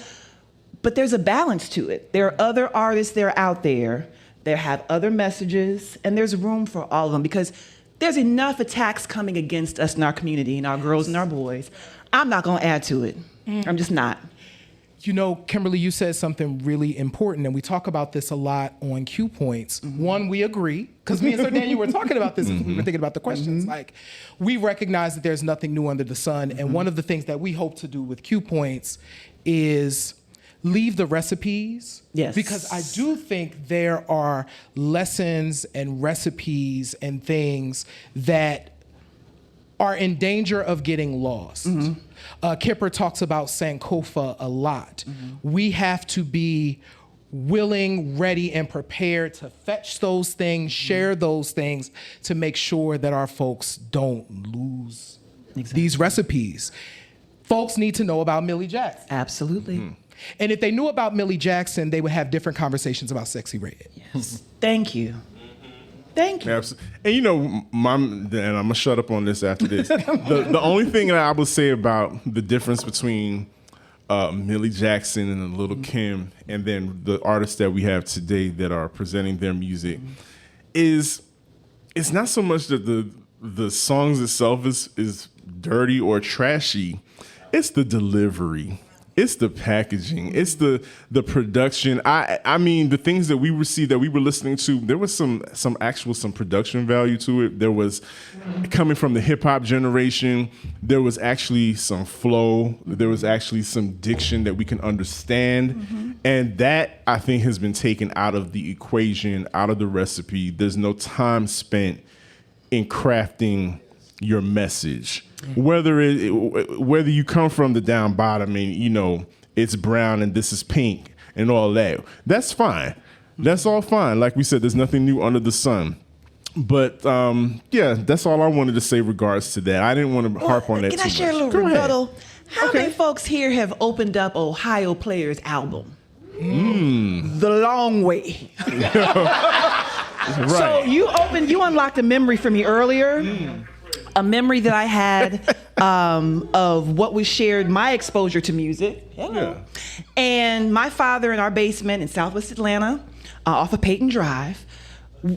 but there's a balance to it. There are other artists that are out there that have other messages, and there's room for all of them because there's enough attacks coming against us in our community and our girls and our boys. I'm not going to add to it. I'm just not. Kimberly, you said something really important, and we talk about this a lot on Q Points. One, we agree, because me and Sir Daniel were talking about this as we were thinking about the questions. Like, we recognize that there's nothing new under the sun, and one of the things that we hope to do with Q Points is leave the recipes. Yes. Because I do think there are lessons and recipes and things that are in danger of getting lost. Kipper talks about Sankofa a lot. We have to be willing, ready, and prepared to fetch those things, share those things, to make sure that our folks don't lose these recipes. Folks need to know about Millie Jackson. Absolutely. And if they knew about Millie Jackson, they would have different conversations about Sexy Red. Yes. Thank you. Thank you. Absolutely. And and I'm going to shut up on this after this. The only thing that I would say about the difference between Millie Jackson and Little Kim and then the artists that we have today that are presenting their music is it's not so much that the songs itself is dirty or trashy. It's the delivery. It's the packaging. It's the production. I mean, the things that we received, that we were listening to, there was some production value to it. There was, coming from the hip hop generation, there was actually some flow. There was actually some diction that we can understand. And that, I think, has been taken out of the equation, out of the recipe. There's no time spent in crafting your message. Whether you come from the down bottom and it's brown and this is pink and all that, that's fine. That's all fine. Like we said, there's nothing new under the sun. But that's all I wanted to say regards to that. I didn't want to harp on that too much. Can I share a little rebuttal? How many folks here have opened up Ohio Player's album? The Long Way. Right. So you unlocked a memory for me earlier. A memory that I had of what was shared, my exposure to music. Yeah. And my father in our basement in Southwest Atlanta, off of Peyton Drive,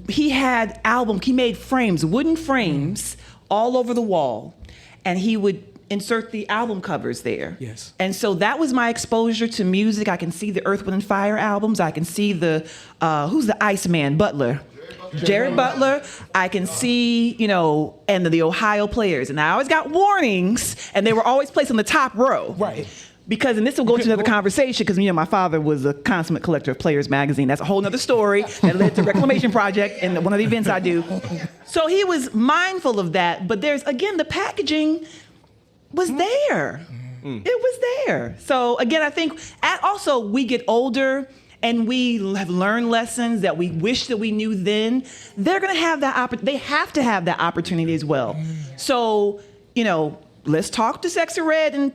he had he made frames, wooden frames, all over the wall. And he would insert the album covers there. Yes. And so that was my exposure to music. I can see the Earth, Wind and Fire albums. I can see the, who's the Iceman? Butler. Jared Butler. I can see, and the Ohio Players. And I always got warnings, and they were always placed on the top row. Right. Because, and this will go to another conversation, because my father was a consummate collector of Players magazine. That's a whole nother story that led to Reclamation Project and one of the events I do. So he was mindful of that. But there's, again, the packaging was there. It was there. So again, I think also we get older and we have learned lessons that we wish that we knew then. They're going to have that they have to have that opportunity as well. So, let's talk to Sexy Red in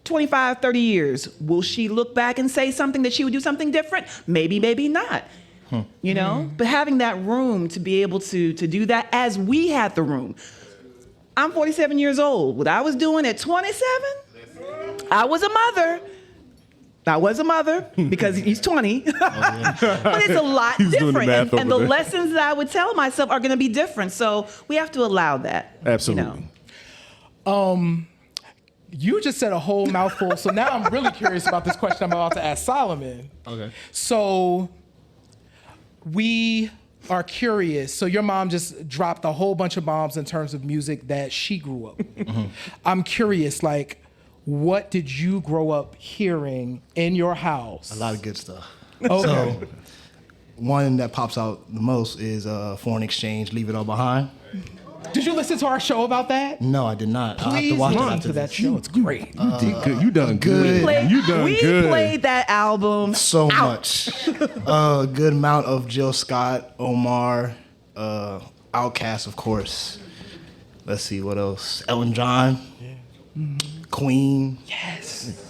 25, 30 years. Will she look back and say something that she would do something different? Maybe, maybe not. But having that room to be able to do that as we had the room. I'm 47 years old. What I was doing at 27, I was a mother because he's 20. But it's a lot different. And the lessons that I would tell myself are going to be different. So we have to allow that. Absolutely. You just said a whole mouthful. So now I'm really curious about this question I'm about to ask Solomon. Okay. So we are curious. So your mom just dropped a whole bunch of bombs in terms of music that she grew up. I'm curious, what did you grow up hearing in your house? A lot of good stuff. Okay. So one that pops out the most is Foreign Exchange, Leave It All Behind. Did you listen to our show about that? No, I did not. Please I'll have to watch listen it after to that this. show. It's great. You did good. You done good. We played that album So much. A good amount of Jill Scott, Omar, Outkast, of course. Let's see, what else? Elton John. Queen. Yes.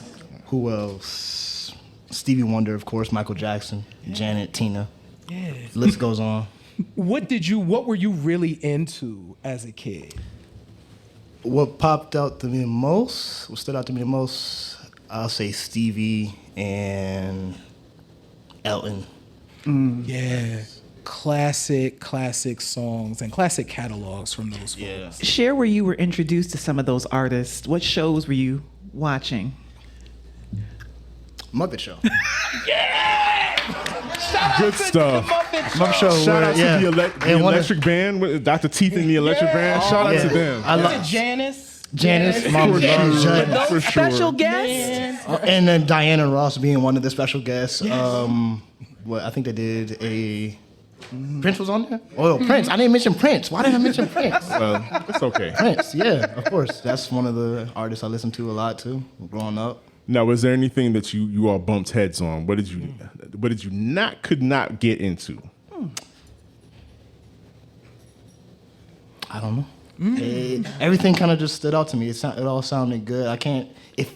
Who else? Stevie Wonder, of course. Michael Jackson. Janet, Tina. Yeah. List goes on. What were you really into as a kid? What stood out to me the most, I'll say Stevie and Elton. Yeah. Classic songs and classic catalogs from those folks. Share where you were introduced to some of those artists. What shows were you watching? Muppet Show. Good stuff. Muppet Show. Shout out to the Electric Band, with Dr. Teeth and the Electric Band. Shout out to them. I love Janice, Mama loves Janice. Those For sure. special guests? And then Diana Ross being one of the special guests. I think they did a... Prince was on there? Oh, Prince. I didn't mention Prince. Why did I mention Prince? Well, it's okay. Prince, yeah, of course. That's one of the artists I listened to a lot, too, growing up. Now, was there anything that you all bumped heads on? What did you could not get into? I don't know. Everything kind of just stood out to me. It all sounded good. If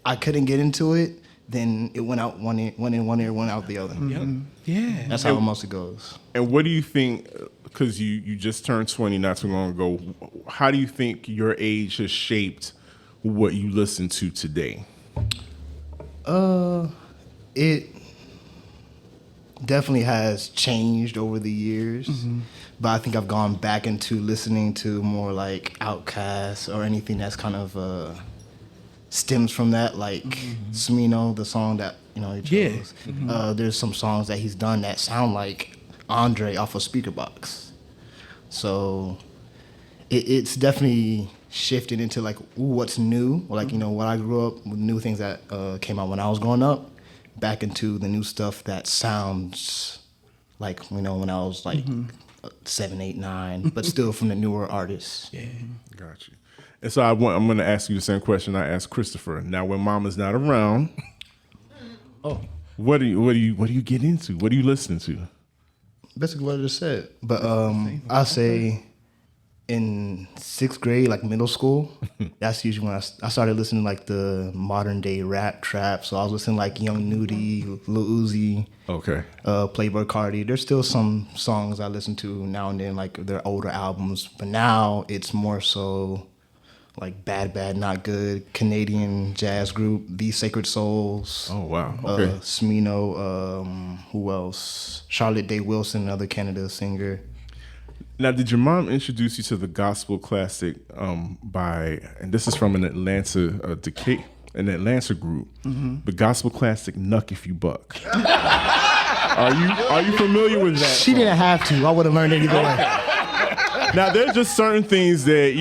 I couldn't get into it, then it went out one ear, went out the other. Yeah. That's how it mostly goes. And what do you think, because you just turned 20 not too long ago, how do you think your age has shaped what you listen to today? It definitely has changed over the years, but I think I've gone back into listening to more like Outkast or anything that's kind of stems from that, like Smino, the song that he chose. There's some songs that he's done that sound like Andre off a Speakerbox. So it's definitely shifted into like what's new, like what I grew up with, new things that came out when I was growing up, back into the new stuff that sounds like when I was like 7, 8, 9, but still from the newer artists. Yeah. Got you. And so I'm going to ask you the same question I asked Christopher. Now, when Mama's not around, what do you get into? What do you listen to? Basically what I just said. But I say in 6th grade, like middle school, that's usually when I started listening to like the modern day rap trap. So I was listening to like Young Nudie, Lil Uzi, Playboi Carti. There's still some songs I listen to now and then, like their older albums. But now it's more so like Bad Bad Not Good, Canadian jazz group, The Sacred Souls. Oh, wow. Okay. Smino, who else? Charlotte Day Wilson, another Canada singer. Now, did your mom introduce you to the gospel classic and this is from an Atlanta group, the gospel classic "Nuck If You Buck"? Are you familiar with that? She didn't have to. I would have learned it either way. Now, there's just certain things that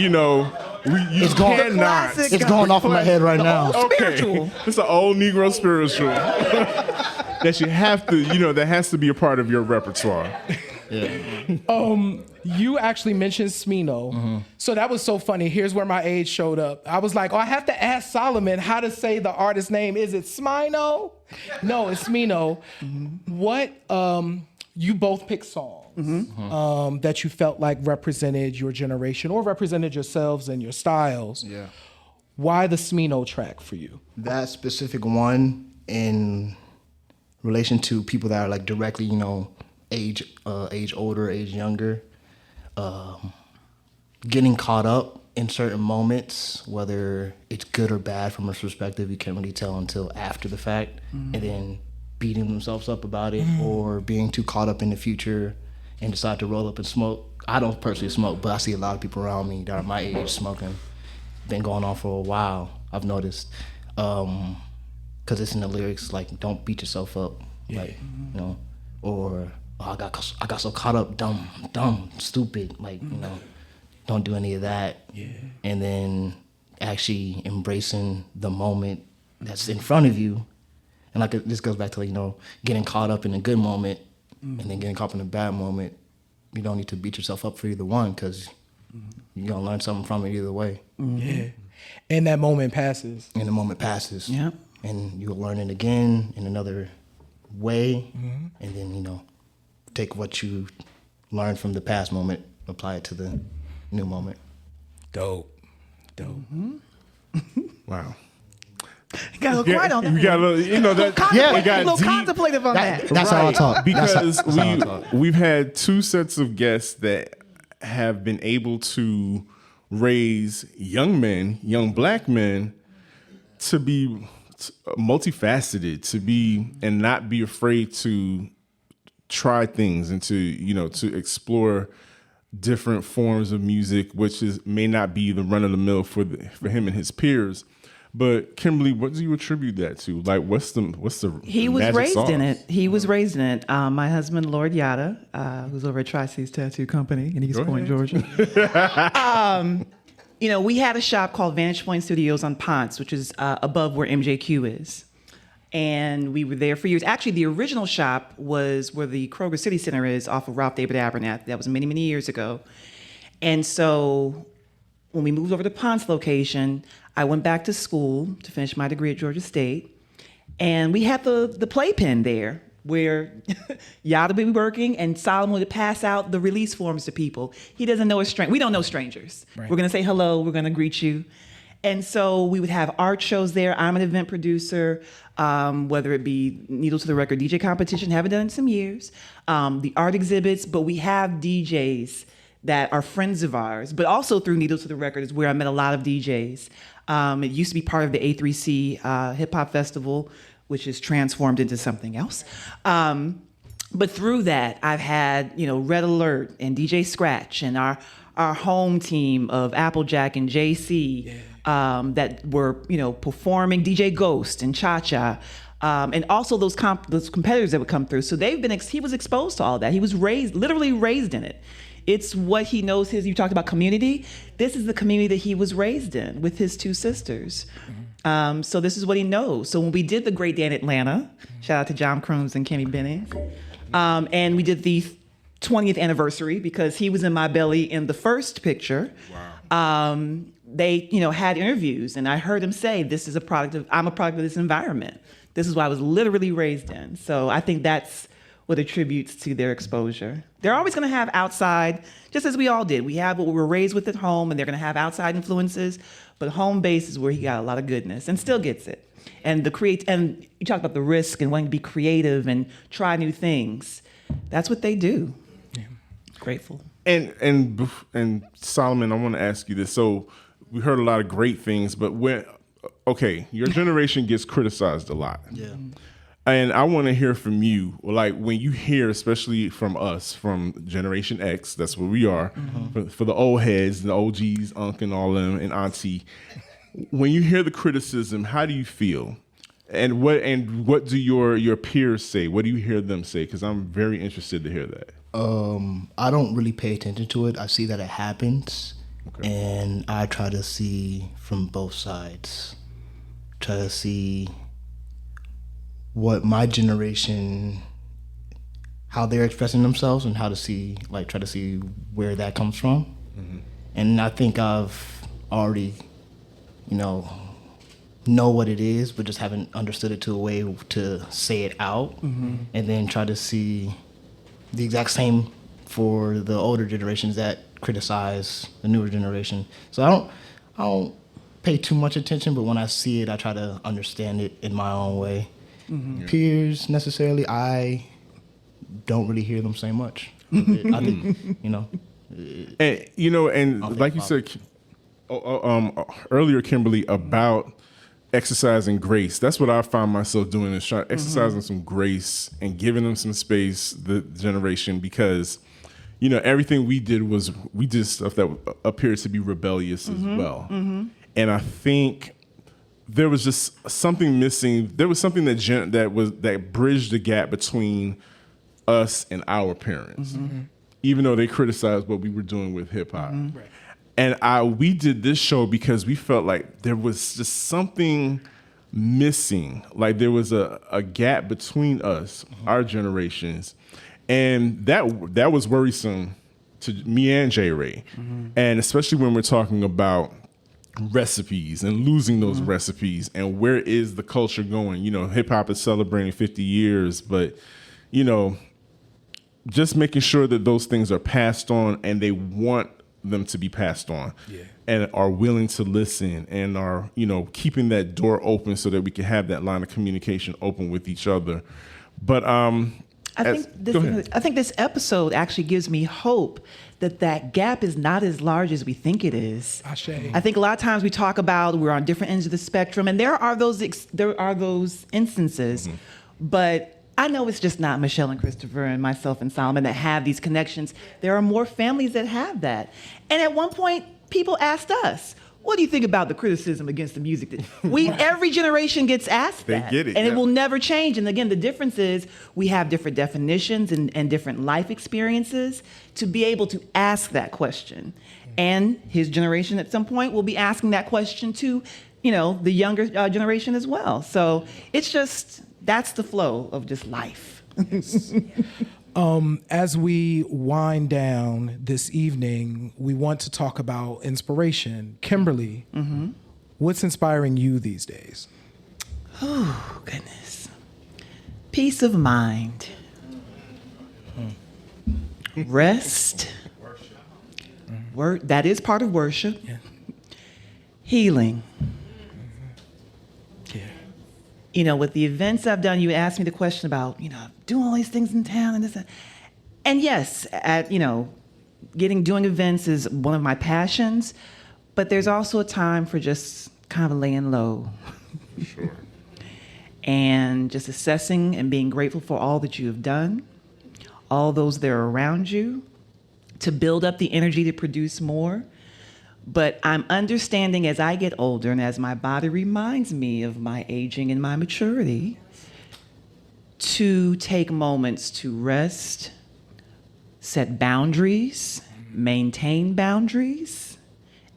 it's cannot. It's going off in my head right now. Okay, it's an old Negro spiritual that you have to, that has to be a part of your repertoire. Yeah. You actually mentioned Smino. So that was so funny. Here's where my age showed up. I was like, I have to ask Solomon how to say the artist's name. Is it Smino? No, it's Smino. What, you both picked songs that you felt like represented your generation or represented yourselves and your styles. Yeah. Why the Smino track for you? That specific one in relation to people that are like directly, age older, age younger, getting caught up in certain moments, whether it's good or bad from a perspective, you can't really tell until after the fact, and then beating themselves up about it, or being too caught up in the future and decide to roll up and smoke. I don't personally smoke, but I see a lot of people around me that are my age smoking. Been going on for a while, I've noticed. Because it's in the lyrics, like, don't beat yourself up, like, or I got so caught up, dumb, stupid, like, don't do any of that. Yeah. And then actually embracing the moment that's in front of you. And like this goes back to getting caught up in a good moment and then getting caught up in a bad moment. You don't need to beat yourself up for either one, because you're gonna learn something from it either way. Yeah. And that moment passes. And the moment passes. Yeah. And you'll learn it again in another way, and then take what you learned from the past moment, apply it to the new moment. Dope. Wow. You got a little quiet on that. You got a little, a little contemplative on that. That's how I talk. Because we've had two sets of guests that have been able to raise young black men to be multifaceted, and not be afraid to try things and to explore different forms of music, which may not be the run of the mill for him and his peers. But Kimberly, what do you attribute that to? Like, what's the He was magic raised sauce? in it. He was raised in it. My husband, Lord Yada, who's over at Tri-Cities Tattoo Company in East Point, Georgia. We had a shop called Vantage Point Studios on Ponce, which is above where MJQ is. And we were there for years. Actually, the original shop was where the Kroger City Center is, off of Ralph David Abernathy. That was many, many years ago. And so when we moved over to Ponce location, I went back to school to finish my degree at Georgia State. And we had the playpen there where Yada would be working and Solomon would pass out the release forms to people. He doesn't know we don't know strangers. Right. We're going to say hello. We're going to greet you. And so we would have art shows there. I'm an event producer, whether it be Needle to the Record DJ competition, haven't done it in some years, the art exhibits, but we have DJs that are friends of ours, but also through Needle to the Record is where I met a lot of DJs. It used to be part of the A3C Hip Hop Festival, which is transformed into something else. But through that, I've had, Red Alert and DJ Scratch and our home team of Applejack and JC that were, performing, DJ Ghost and Cha-Cha. And also those competitors that would come through. So he was exposed to all that. He was literally raised in it. It's what he knows you talked about community. This is the community that he was raised in with his two sisters. So this is what he knows. So when we did the Great Day in Atlanta, shout out to John Crooms and Kenny Bennett, and we did the 20th anniversary because he was in my belly in the first picture. Wow. They, had interviews, and I heard him say, I'm a product of this environment. This is what I was literally raised in. So I think that's what attributes to their exposure. They're always going to have outside, just as we all did. We have what we were raised with at home, and they're going to have outside influences, but home base is where he got a lot of goodness and still gets it. And and you talk about the risk and wanting to be creative and try new things. That's what they do. Yeah. Grateful. And Solomon, I want to ask you this. So we heard a lot of great things, but your generation gets criticized a lot. Yeah. And I want to hear from you, like when you hear, especially from us, from Generation X, that's where we are, for the old heads, the OGs, Unc and all them, and Auntie. When you hear the criticism, how do you feel? And what do your peers say? What do you hear them say? Because I'm very interested to hear that. I don't really pay attention to it. I see that it happens, and I try to see from both sides. Try to see what my generation, how they're expressing themselves, and how to see, like, try to see where that comes from. And I think I've already, know what it is, but just haven't understood it to a way to say it out, and then try to see the exact same for the older generations that criticize the newer generation. So I don't pay too much attention, but when I see it, I try to understand it in my own way. Peers, necessarily, I don't really hear them say much. I think, And like you said earlier, Kimberly, about exercising grace. That's what I find myself doing, is exercising some grace and giving them some space, the generation, because everything we did stuff that appears to be rebellious as well. And I think there was just something missing. There was something that bridged the gap between us and our parents, even though they criticized what we were doing with hip hop. And we did this show because we felt like there was just something missing. Like there was a gap between us, our generations, and that was worrisome to me and J. Ray, and especially when we're talking about recipes and losing those recipes, and where is the culture going? Hip hop is celebrating 50 years, but just making sure that those things are passed on, and they want them to be passed on, and are willing to listen, and are keeping that door open so that we can have that line of communication open with each other. But I think this episode actually gives me hope that gap is not as large as we think it is. I think a lot of times we talk about we're on different ends of the spectrum, and there are those instances, but I know it's just not Michelle and Christopher and myself and Solomon that have these connections. There are more families that have that. And at one point, people asked us, what do you think about the criticism against the music? Every generation gets asked that. They get it. And it will never change. And again, the difference is we have different definitions and different life experiences to be able to ask that question. And his generation at some point will be asking that question to, the younger generation as well. So it's just, that's the flow of just life. As we wind down this evening, we want to talk about inspiration. Kimberly, what's inspiring you these days? Oh, goodness. Peace of mind. Rest. That is part of worship. Healing. With the events I've done, you asked me the question about, doing all these things in town and this. And yes, doing events is one of my passions, but there's also a time for just kind of laying low. Sure. And just assessing and being grateful for all that you have done, all those that are around you, to build up the energy to produce more. But I'm understanding as I get older and as my body reminds me of my aging and my maturity, to take moments to rest, set boundaries, maintain boundaries,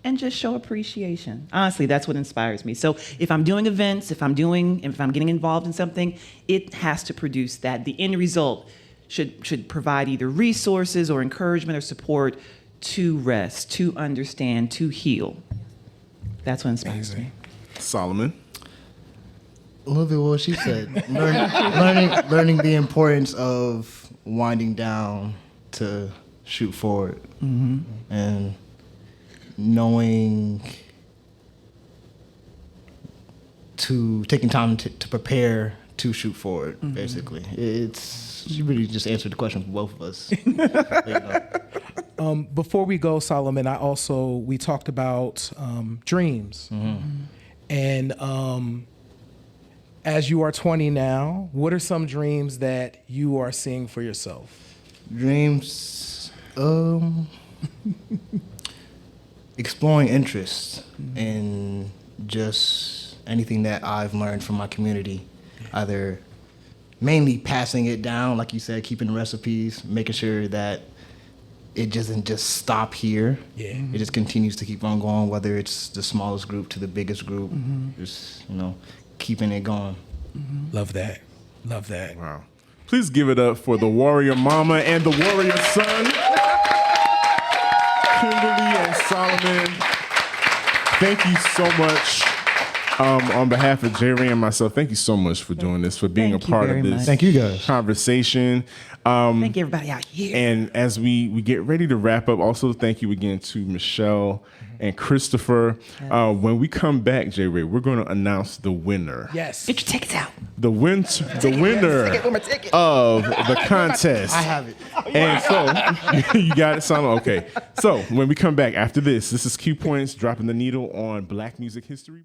and just show appreciation. Honestly, that's what inspires me. So if I'm doing events, if I'm getting involved in something, it has to produce that. The end result should provide either resources or encouragement or support to rest, to understand, to heal. That's what inspires me. Solomon? A little bit what she said. learning the importance of winding down to shoot forward, and knowing taking time to prepare to shoot forward. Basically, she really just answered the question for both of us. Before we go, Solomon, we talked about dreams. And as you are 20 now, what are some dreams that you are seeing for yourself? Dreams, exploring interests in just anything that I've learned from my community, either mainly passing it down, like you said, keeping recipes, making sure that it doesn't just stop here. Yeah. It just continues to keep on going, whether it's the smallest group to the biggest group, just, keeping it going. Love that. Love that. Wow. Please give it up for the warrior mama and the warrior son, Kimberly and Solomon. Thank you so much. On behalf of Jerry and myself, thank you so much for doing this, for being Thank a you part very of this much. Thank you, guys. conversation. Thank you, everybody out here. And as we get ready to wrap up, also thank you again to Michelle and Christopher. When we come back, J-Ray, we're going to announce the winner. Yes. Get your tickets out. The winner of the contest. I have it. And so, you got it, Simon? Okay. So, when we come back after this is Q Points dropping the needle on Black music history.